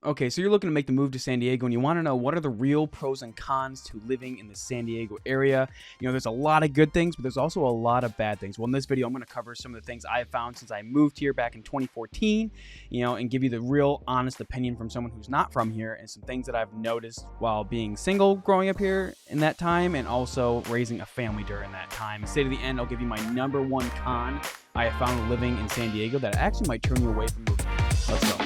Okay, so you're looking to make the move to San Diego and you want to know what are the real pros and cons to living in the San Diego area. There's a lot of good things, but there's also a lot of bad things. Well, in this video, I'm going to cover some of the things I have found since I moved here back in 2014, and give you the real honest opinion from someone who's not from here and some things that I've noticed while being single growing up here in that time and also raising a family during that time. And stay to the end, I'll give you my number one con I have found living in San Diego that actually might turn you away from moving. Let's go.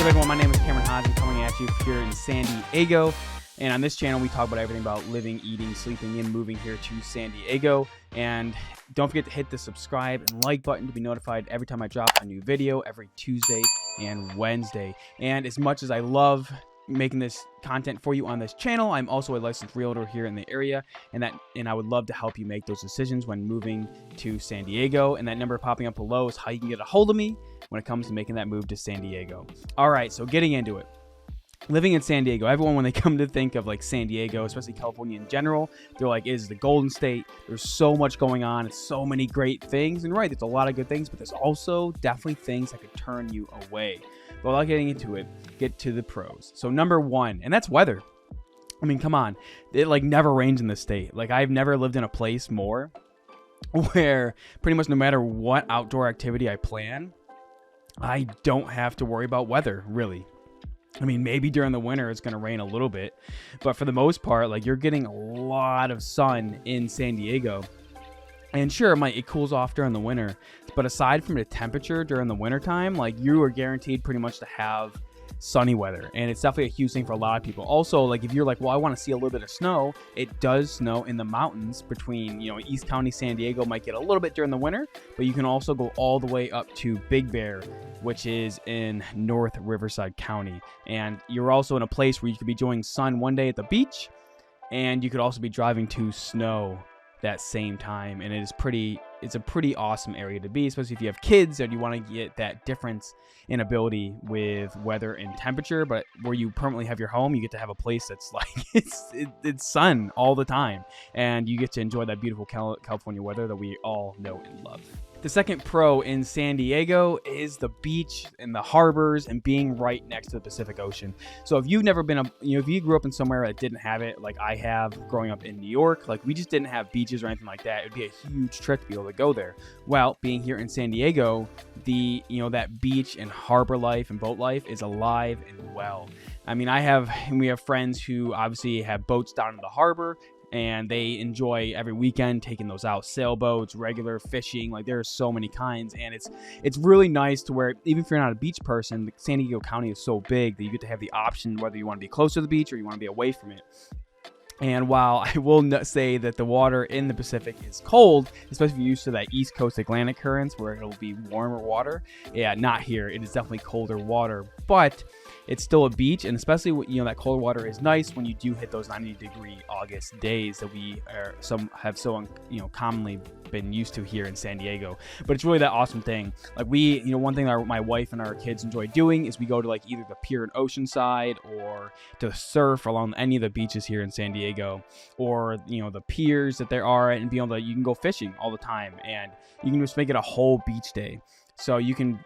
Everyone, my name is Cameron Hodge. I'm coming at you here in San Diego, and on this channel we talk about everything about living, eating, sleeping, and moving here to San Diego. And don't forget to hit the subscribe and like button to be notified every time I drop a new video every Tuesday and Wednesday. And as much as I love making this content for you on this channel, I'm also a licensed realtor here in the area, and I would love to help you make those decisions when moving to San Diego. And that number popping up below is how you can get a hold of me when it comes to making that move to San Diego. All right, so getting into it. Living in San Diego, everyone, when they come to think of like San Diego, especially California in general, they're like, it is the Golden State. There's so much going on. It's so many great things. And right, there's a lot of good things, but there's also definitely things that could turn you away. But without getting into it, get to the pros. So number one, and that's weather. I mean, come on. It like never rains in this state. Like I've never lived in a place more where pretty much no matter what outdoor activity I plan, I don't have to worry about weather, really. I mean, maybe during the winter it's going to rain a little bit, but for the most part, like you're getting a lot of sun in San Diego. And sure, it cools off during the winter, but aside from the temperature during the winter time, like you are guaranteed pretty much to have sunny weather, and it's definitely a huge thing for a lot of people. Also, like if you're like, well, I want to see a little bit of snow, it does snow in the mountains between, East County, San Diego might get a little bit during the winter, but you can also go all the way up to Big Bear, which is in North Riverside County. And you're also in a place where you could be enjoying sun one day at the beach, and you could also be driving to snow that same time. And it's a pretty awesome area to be, especially if you have kids and you want to get that difference in ability with weather and temperature. But where you permanently have your home, you get to have a place that's like it's sun all the time, and you get to enjoy that beautiful California weather that we all know and love. The second pro in San Diego is the beach and the harbors and being right next to the Pacific Ocean. So if you've never been, if you grew up in somewhere that didn't have it, like I have growing up in New York, like we just didn't have beaches or anything like that. It'd be a huge trip to be able to go there. Well, being here in San Diego, that beach and harbor life and boat life is alive and well. I mean, we have friends who obviously have boats down in the harbor, and they enjoy every weekend taking those out, sailboats, regular fishing. Like there are so many kinds, and it's really nice to where even if you're not a beach person, San Diego County is so big that you get to have the option whether you want to be close to the beach or you want to be away from it. And while I will not say that the water in the Pacific is cold, especially if you're used to that East Coast Atlantic currents where it'll be warmer water, yeah, not here. It is definitely colder water, but it's still a beach, and especially that cold water is nice when you do hit those 90-degree August days that we have so commonly been used to here in San Diego. But it's really that awesome thing. Like one thing that my wife and our kids enjoy doing is we go to like either the pier in Oceanside or to surf along any of the beaches here in San Diego, or the piers that there are, and you can go fishing all the time, and you can just make it a whole beach day. So you can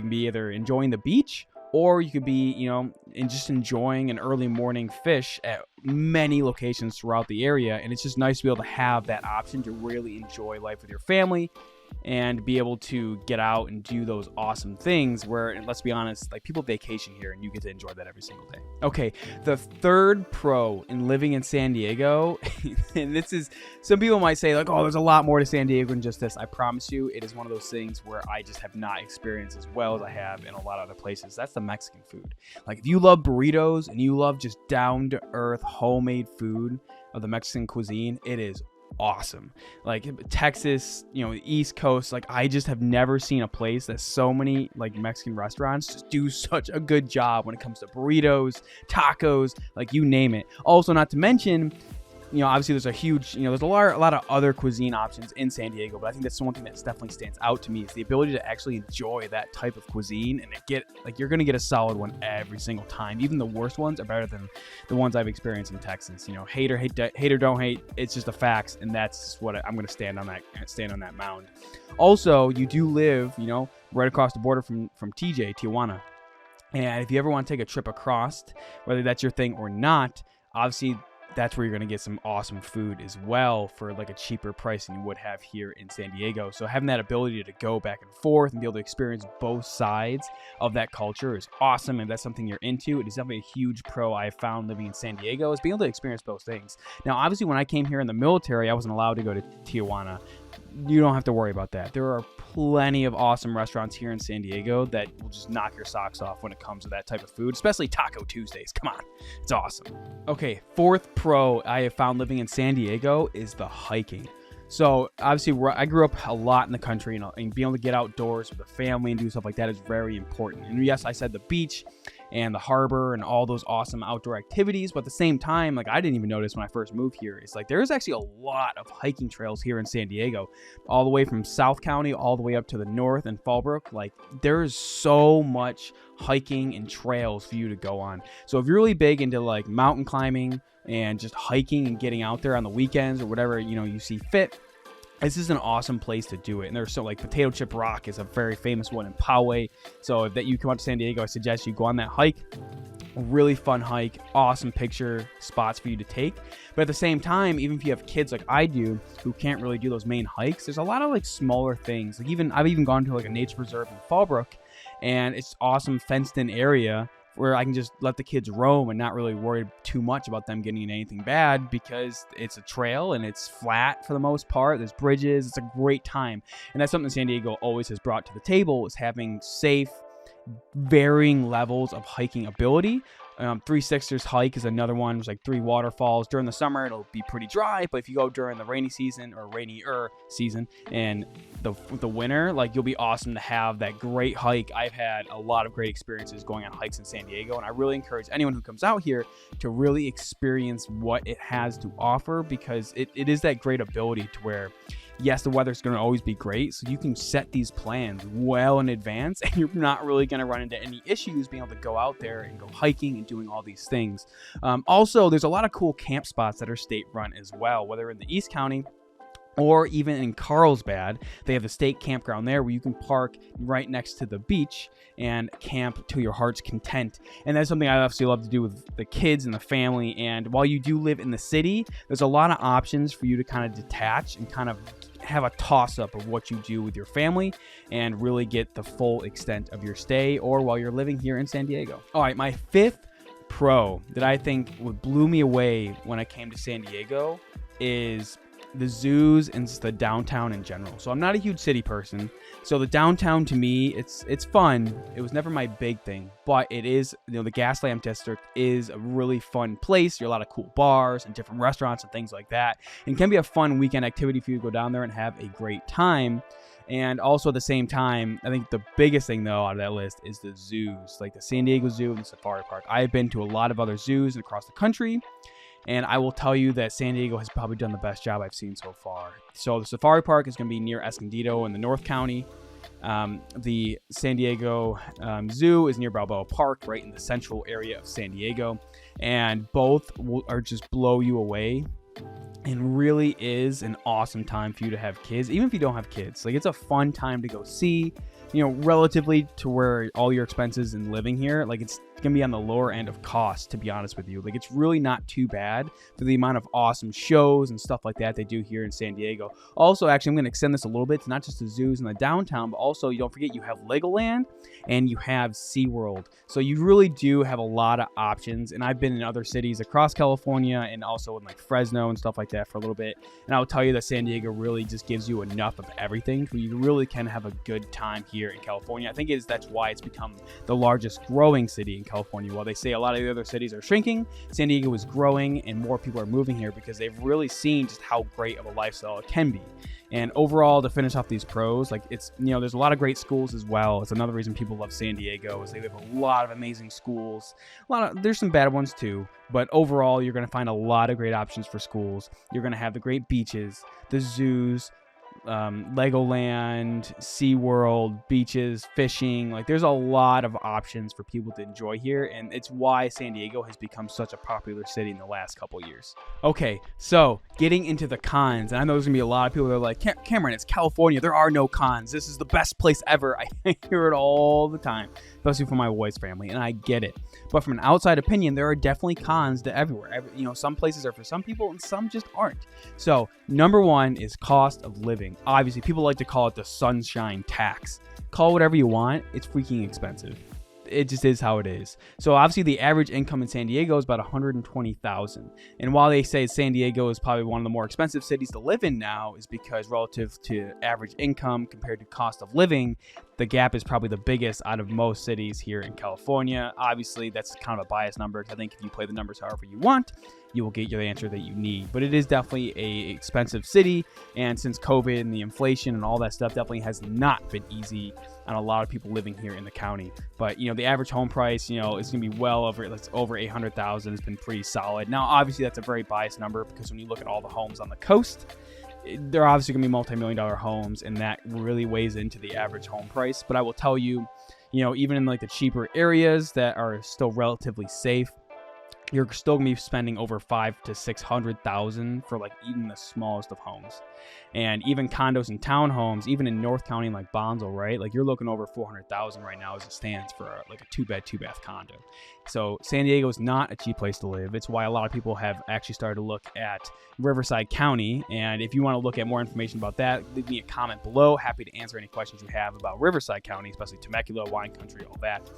be either enjoying the beach, or you could be, and just enjoying an early morning fish at many locations throughout the area. And it's just nice to be able to have that option to really enjoy life with your family and be able to get out and do those awesome things where, and let's be honest, like people vacation here and you get to enjoy that every single day. Okay, the third pro in living in San Diego, and this is, some people might say like, oh, there's a lot more to San Diego than just this. I promise you, it is one of those things where I just have not experienced as well as I have in a lot of other places. That's the Mexican food. Like if you love burritos and you love just down to earth homemade food of the Mexican cuisine, it is awesome. Like Texas, East Coast, like I just have never seen a place that so many like Mexican restaurants just do such a good job when it comes to burritos, tacos, like you name it. Also, not to mention, obviously there's a huge, there's a lot of other cuisine options in San Diego, but I think that's the one thing that definitely stands out to me is the ability to actually enjoy that type of cuisine and you're going to get a solid one every single time. Even the worst ones are better than the ones I've experienced in Texas. Hate or don't hate, it's just the facts, and that's what I'm going to stand on that mound. Also, you do live, right across the border from Tijuana. And if you ever want to take a trip across, whether that's your thing or not, obviously that's where you're going to get some awesome food as well for like a cheaper price than you would have here in San Diego. So having that ability to go back and forth and be able to experience both sides of that culture is awesome. If that's something you're into, it is definitely a huge pro I found living in San Diego, is being able to experience both things. Now, obviously, when I came here in the military, I wasn't allowed to go to Tijuana. You don't have to worry about that. There are plenty of awesome restaurants here in San Diego that will just knock your socks off when it comes to that type of food, especially Taco Tuesdays. Come on, it's awesome. Okay, fourth pro I have found living in San Diego is the hiking. So obviously, I grew up a lot in the country, and being able to get outdoors with the family and do stuff like that is very important. And yes, I said the beach and the harbor and all those awesome outdoor activities, but at the same time, like, I didn't even notice when I first moved here, it's like there's actually a lot of hiking trails here in San Diego, all the way from South County all the way up to the north and Fallbrook. Like, there's so much hiking and trails for you to go on. So if you're really big into like mountain climbing and just hiking and getting out there on the weekends or whatever you see fit, this is an awesome place to do it. And there's like Potato Chip Rock is a very famous one in Poway. So if you come out to San Diego, I suggest you go on that hike. A really fun hike, awesome picture spots for you to take. But at the same time, even if you have kids like I do who can't really do those main hikes, there's a lot of like smaller things. Like I've even gone to like a nature preserve in Fallbrook, and it's awesome fenced in area where I can just let the kids roam and not really worry too much about them getting in anything bad, because it's a trail and it's flat for the most part. There's bridges. It's a great time. And that's something San Diego always has brought to the table, is having safe, varying levels of hiking ability. Three Sisters hike is another one. There's like 3 waterfalls. During the summer, it'll be pretty dry, but if you go during the rainy season or rainier season and the winter, like, you'll be awesome to have that great hike. I've had a lot of great experiences going on hikes in San Diego, and I really encourage anyone who comes out here to really experience what it has to offer, because it is that great ability to where, yes, the weather's going to always be great, so you can set these plans well in advance, and you're not really going to run into any issues being able to go out there and go hiking and doing all these things. Also, there's a lot of cool camp spots that are state-run as well, whether in the East County or even in Carlsbad. They have the state campground there where you can park right next to the beach and camp to your heart's content. And that's something I obviously love to do with the kids and the family. And while you do live in the city, there's a lot of options for you to kind of detach and kind of have a toss-up of what you do with your family and really get the full extent of your stay or while you're living here in San Diego. All right, my fifth pro that I think blew me away when I came to San Diego is the zoos and the downtown in general. So I'm not a huge city person, so the downtown to me, it's fun. It was never my big thing, but it is, the Gaslamp District is a really fun place. There are a lot of cool bars and different restaurants and things like that, and can be a fun weekend activity for you to go down there and have a great time. And also at the same time, I think the biggest thing though out of that list is the zoos, like the San Diego Zoo and the Safari Park. I've been to a lot of other zoos across the country, and I will tell you that San Diego has probably done the best job I've seen so far. So the Safari Park is going to be near Escondido in the North County. The San Diego Zoo is near Balboa Park, right in the central area of San Diego. And both are just blow you away. And really is an awesome time for you to have kids, even if you don't have kids. Like, it's a fun time to go see, relatively to where all your expenses in living here, like, it's going to be on the lower end of cost, to be honest with you. Like, it's really not too bad for the amount of awesome shows and stuff like that they do here in San Diego. Also, actually, I'm going to extend this a little bit to not just the zoos in the downtown, but also, you don't forget, you have Legoland and you have SeaWorld. So you really do have a lot of options. And I've been in other cities across California and also in like Fresno and stuff like that for a little bit. And I will tell you that San Diego really just gives you enough of everything where you really can have a good time here in California. I think that's why it's become the largest growing city in California. While they say a lot of the other cities are shrinking, San Diego is growing and more people are moving here because they've really seen just how great of a lifestyle it can be. And overall, to finish off these pros, like it's, there's a lot of great schools as well. It's another reason people love San Diego is they have a lot of amazing schools. There's some bad ones too, but overall, you're going to find a lot of great options for schools. You're going to have the great beaches, the zoos, Legoland, SeaWorld, beaches, fishing. Like there's a lot of options for people to enjoy here, and it's why San Diego has become such a popular city in the last couple years. Okay, so getting into the cons, and I know there's gonna be a lot of people that are like, Cameron, it's California, there are no cons, this is the best place ever. I hear it all the time, especially from my boys' family, and I get it. But from an outside opinion, there are definitely cons to everywhere. Some places are for some people and some just aren't. So number one is cost of living. Obviously, people like to call it the sunshine tax. Call it whatever you want. It's freaking expensive. It just is how it is. So obviously the average income in San Diego is about $120,000. And while they say San Diego is probably one of the more expensive cities to live in now, is because relative to average income compared to cost of living, the gap is probably the biggest out of most cities here in California. Obviously, that's kind of a biased number, because I think if you play the numbers however you want, you will get your answer that you need. But it is definitely a expensive city, and since COVID and the inflation and all that stuff definitely has not been easy on a lot of people living here in the county. But the average home price, is going to be well over, that's over $800,000. It's been pretty solid. Now, obviously, that's a very biased number, because when you look at all the homes on the coast, they're obviously going to be multi-million-dollar homes, and that really weighs into the average home price. But I will tell you, even in like the cheaper areas that are still relatively safe, you're still gonna be spending over $500,000 to $600,000 for like even the smallest of homes. And even condos and townhomes, even in North County like Bonsall, right? Like you're looking over $400,000 right now as it stands for like a two bath condo. So San Diego is not a cheap place to live. It's why a lot of people have actually started to look at Riverside County. And if you want to look at more information about that, leave me a comment below. Happy to answer any questions you have about Riverside County, especially Temecula, wine country, all that.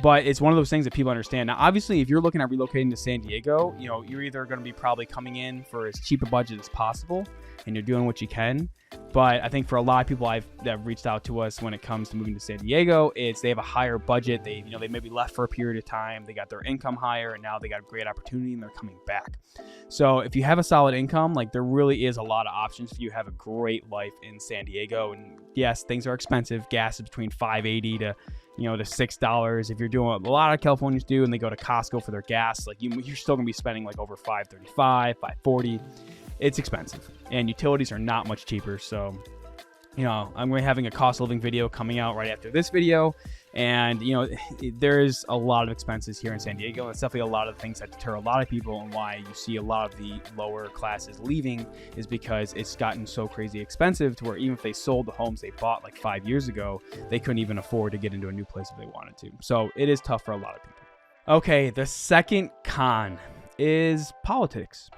But it's one of those things that people understand. Now, obviously, if you're looking at relocating to San Diego, you're either going to be probably coming in for as cheap a budget as possible, and you're doing what you can. But I think for a lot of people that have reached out to us when it comes to moving to San Diego, it's they have a higher budget. They maybe left for a period of time. They got their income higher, and now they got a great opportunity, and they're coming back. So if you have a solid income, like there really is a lot of options for you to have a great life in San Diego. And yes, things are expensive. Gas is between $5.80 to $6. If you're doing what a lot of Californians do, and they go to Costco for their gas, like you're still gonna be spending like over $5.35, $5.40. It's expensive, and utilities are not much cheaper. So, I'm going to be having a cost of living video coming out right after this video. And, there's a lot of expenses here in San Diego. It's definitely a lot of things that deter a lot of people, and why you see a lot of the lower classes leaving is because it's gotten so crazy expensive to where even if they sold the homes they bought like 5 years ago, they couldn't even afford to get into a new place if they wanted to. So it is tough for a lot of people. Okay, the second con is politics.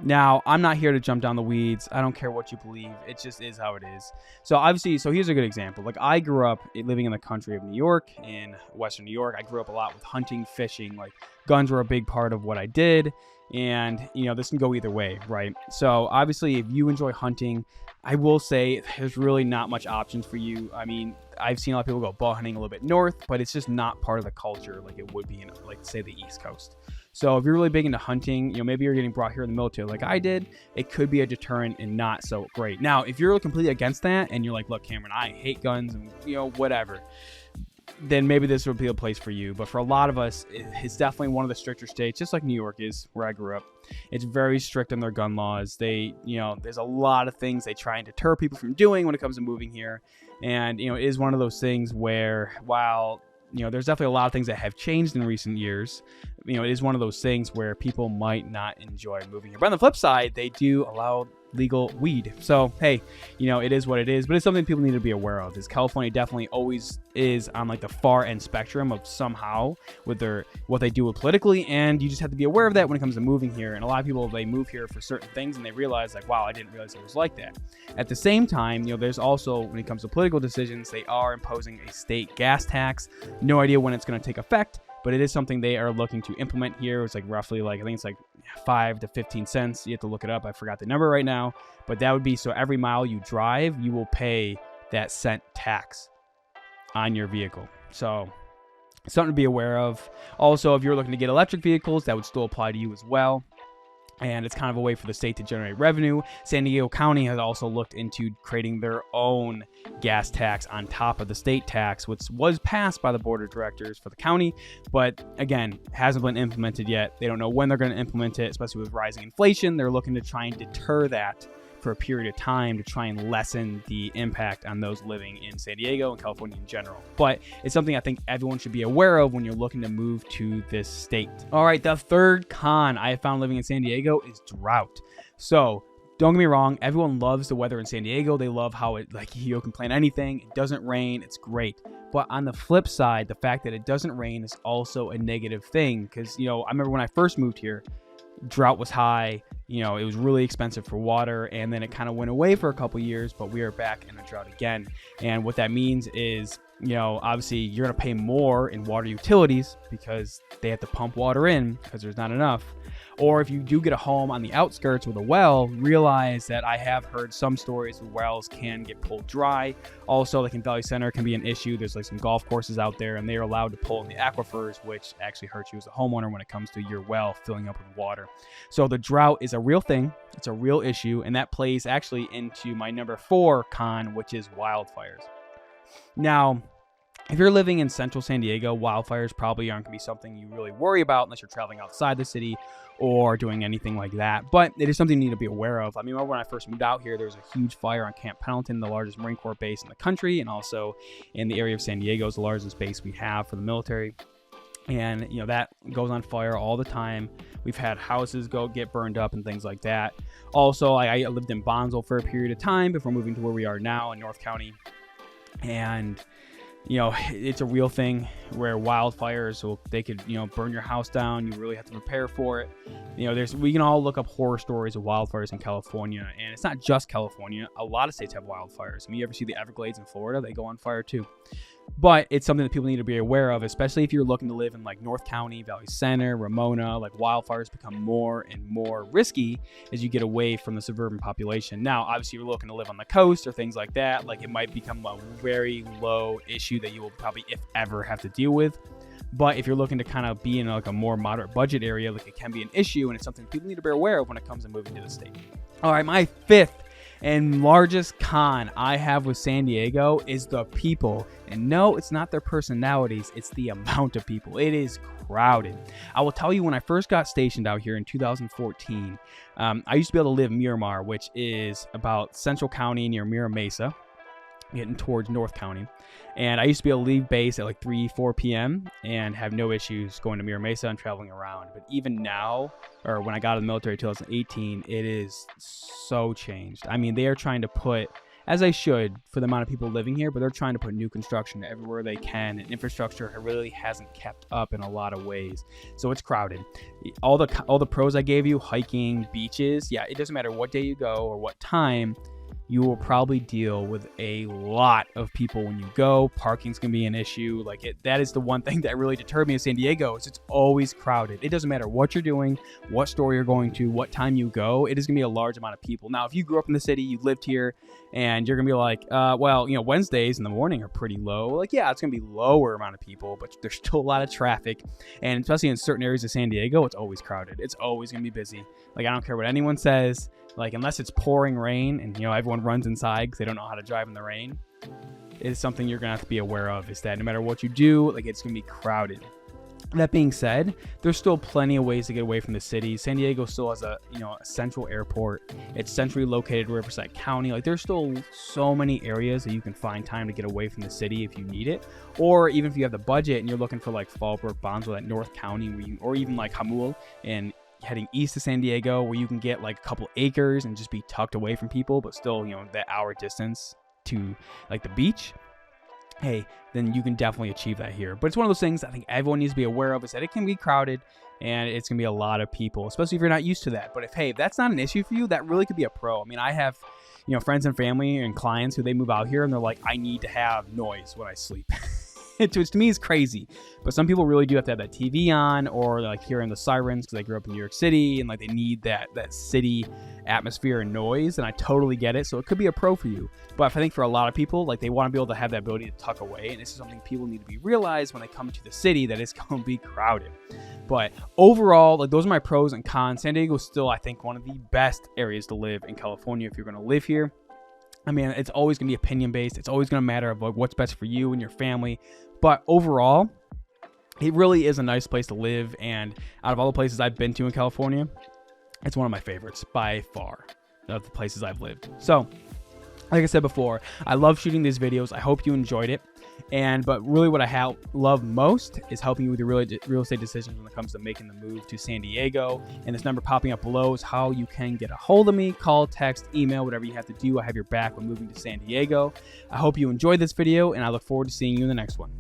Now, I'm not here to jump down the weeds. I don't care what you believe. It just is how it is. So obviously, here's a good example. Like I grew up living in the country of New York, in Western New York. I grew up a lot with hunting, fishing. Like guns were a big part of what I did. And, this can go either way, right? So obviously, if you enjoy hunting, I will say there's really not much options for you. I mean, I've seen a lot of people go bow hunting a little bit north, but it's just not part of the culture like it would be in, like, say, the East Coast. So if you're really big into hunting, maybe you're getting brought here in the military like I did, it could be a deterrent and not so great. Now, if you're completely against that and you're like, look, Cameron, I hate guns and, whatever, then maybe this would be a place for you. But for a lot of us, it's definitely one of the stricter states, just like New York is, where I grew up. It's very strict on their gun laws. There's a lot of things they try and deter people from doing when it comes to moving here. And, it is one of those things where while, there's definitely a lot of things that have changed in recent years, it is one of those things where people might not enjoy moving here. But on the flip side, they do allow legal weed. So, hey, it is what it is, but it's something people need to be aware of. Is California definitely always is on like the far end spectrum of somehow with what they do politically, and you just have to be aware of that when it comes to moving here. And a lot of people, they move here for certain things and they realize like, wow, I didn't realize it was like that. At the same time, there's also, when it comes to political decisions, they are imposing a state gas tax. No idea when it's going to take effect, but it is something they are looking to implement here. It's like roughly I think it's like 5 to 15 cents. You have to look it up. I forgot the number right now, but that would be, so every mile you drive, you will pay that cent tax on your vehicle. So something to be aware of. Also, if you're looking to get electric vehicles, that would still apply to you as well. and it's kind of a way for the state to generate revenue. San Diego County has also looked into creating their own gas tax on top of the state tax, which was passed by the board of directors for the county, but again, hasn't been implemented yet. They don't know when they're going to implement it, especially with rising inflation. They're looking to try and deter that for a period of time to try and lessen the impact on those living in San Diego and California in general. But it's something I think everyone should be aware of when you're looking to move to this state. All right, the third con I have found living in San Diego is drought. So don't get me wrong, everyone loves the weather in San Diego. They love how it, like, you can plan anything. It doesn't rain. It's great. But on the flip side, the fact that it doesn't rain is also a negative thing, because, I remember when I first moved here, drought was high. It was really expensive for water, and then it kind of went away for a couple years, but we are back in a drought again. And what that means is, obviously you're going to pay more in water utilities because they have to pump water in because there's not enough. Or if you do get a home on the outskirts with a well, realize that I have heard some stories where wells can get pulled dry. Also, like in Valley Center can be an issue. There's like some golf courses out there, and they are allowed to pull in the aquifers, which actually hurts you as a homeowner when it comes to your well filling up with water. So the drought is a real thing. It's a real issue, and that plays actually into my number 4 con, which is wildfires. Now, if you're living in central San Diego, wildfires probably aren't going to be something you really worry about unless you're traveling outside the city or doing anything like that. But it is something you need to be aware of. I mean, when I first moved out here, there was a huge fire on Camp Pendleton, the largest Marine Corps base in the country, and also in the area of San Diego is the largest base we have for the military. And, that goes on fire all the time. We've had houses get burned up and things like that. Also, I lived in Bonsall for a period of time before moving to where we are now in North County. And it's a real thing where wildfires, they could, burn your house down. You really have to prepare for it. We can all look up horror stories of wildfires in California, and it's not just California. A lot of states have wildfires. I mean, you ever see the Everglades in Florida? They go on fire too. But it's something that people need to be aware of, especially if you're looking to live in like North County, Valley Center, Ramona. Like, wildfires become more and more risky as you get away from the suburban population. Now, obviously, you're looking to live on the coast or things like that. Like, it might become a very low issue that you will probably, if ever, have to deal with. But if you're looking to kind of be in like a more moderate budget area, like, it can be an issue, and it's something people need to be aware of when it comes to moving to the state. All right, my 5th and largest con I have with San Diego is the people. And no, it's not their personalities, it's the amount of people. It is crowded. I will tell you, when I first got stationed out here in 2014, I used to be able to live in Miramar, which is about Central County near Mira Mesa, getting towards North County. And I used to be able to leave base at like 3-4 p.m. and have no issues going to Mira Mesa and traveling around. But even now, or when I got in the military in 2018, it is so changed. I mean, they are trying to put, as they should for the amount of people living here, but they're trying to put new construction everywhere they can, and infrastructure really hasn't kept up in a lot of ways. So it's crowded. All the pros I gave you, hiking, beaches, yeah, it doesn't matter what day you go or what time, you will probably deal with a lot of people when you go. Parking's gonna be an issue. That is the one thing that really deterred me in San Diego, is it's always crowded. It doesn't matter what you're doing, what store you're going to, what time you go. It is gonna be a large amount of people. Now, if you grew up in the city, you lived here, and you're gonna be like, Wednesdays in the morning are pretty low. Yeah, it's gonna be lower amount of people, but there's still a lot of traffic, and especially in certain areas of San Diego, it's always crowded. It's always gonna be busy. I don't care what anyone says. Unless it's pouring rain and, everyone runs inside because they don't know how to drive in the rain, it is something you're going to have to be aware of, is that no matter what you do, it's going to be crowded. That being said, there's still plenty of ways to get away from the city. San Diego still has a central airport. It's centrally located in Riverside County. There's still so many areas that you can find time to get away from the city if you need it. Or even if you have the budget and you're looking for Fallbrook, Bonsall, at North County, or even Hamul and heading east to San Diego, where you can get a couple acres and just be tucked away from people, but still, that hour distance to the beach. Hey, then you can definitely achieve that here. But it's one of those things I think everyone needs to be aware of, is that it can be crowded and it's going to be a lot of people, especially if you're not used to that. But if that's not an issue for you, that really could be a pro. I mean, I have, friends and family and clients who they move out here and they're like, I need to have noise when I sleep. which to me is crazy. But some people really do have to have that TV on, or like hearing the sirens because they grew up in New York City and like they need that city atmosphere and noise. And I totally get it. So it could be a pro for you. But I think for a lot of people, like they want to be able to have that ability to tuck away. And this is something people need to be realized when they come to the city, that it's going to be crowded. But overall, like those are my pros and cons. San Diego is still, I think, one of the best areas to live in California if you're going to live here. I mean, it's always going to be opinion based. It's always going to matter of like what's best for you and your family. But overall, it really is a nice place to live. And out of all the places I've been to in California, it's one of my favorites by far of the places I've lived. So, like I said before, I love shooting these videos. I hope you enjoyed it. But really what I love most is helping you with your real estate decisions when it comes to making the move to San Diego. And this number popping up below is how you can get a hold of me. Call, text, email, whatever you have to do. I have your back when moving to San Diego. I hope you enjoyed this video, and I look forward to seeing you in the next one.